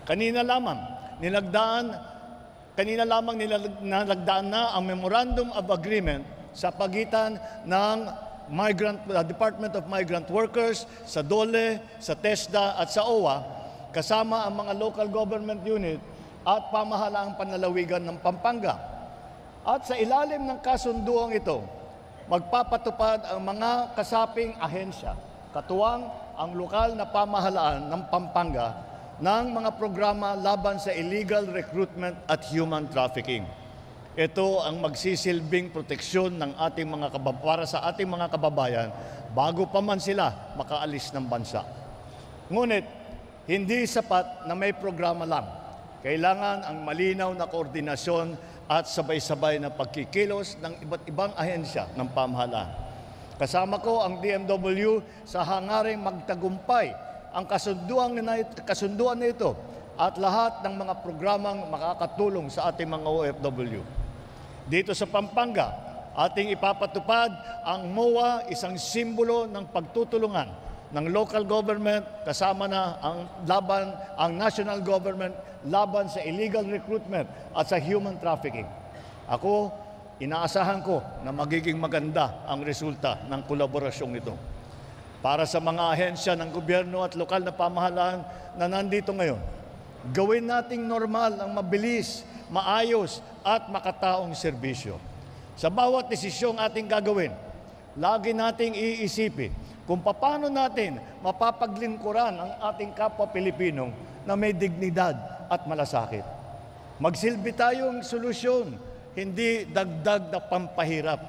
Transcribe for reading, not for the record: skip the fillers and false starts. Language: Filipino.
Kanina lamang nilagdaan na ang Memorandum of Agreement sa pagitan ng Department of Migrant Workers, sa DOLE, sa TESDA at sa OWA, kasama ang mga local government unit at pamahalaang panlalawigan ng Pampanga. At sa ilalim ng kasunduang ito, magpapatupad ang mga kasaping ahensya, katuwang ang lokal na pamahalaan ng Pampanga ng mga programa laban sa illegal recruitment at human trafficking. Ito ang magsisilbing proteksyon ng ating para sa ating mga kababayan bago pa man sila makaalis ng bansa. Ngunit, hindi sapat na may programa lang. Kailangan ang malinaw na koordinasyon at sabay-sabay na pagkikilos ng iba't ibang ahensya ng pamahalaan. Kasama ko ang DMW sa hangaring magtagumpay ang kasunduan na ito at lahat ng mga programang makakatulong sa ating mga OFW. Dito sa Pampanga, ating ipapatupad ang MOA, isang simbolo ng pagtutulungan ng local government kasama na ang national government laban sa illegal recruitment at sa human trafficking. Ako, inaasahan ko na magiging maganda ang resulta ng kolaborasyong ito. Para sa mga ahensya ng gobyerno at lokal na pamahalaan na nandito ngayon, gawin nating normal ang mabilis, maayos at makataong serbisyo. Sa bawat desisyong ating gagawin, lagi nating iisipin kung paano natin mapapaglingkuran ang ating kapwa Pilipino na may dignidad at malasakit. Magsilbi tayong solusyon, hindi dagdag na pampahirap.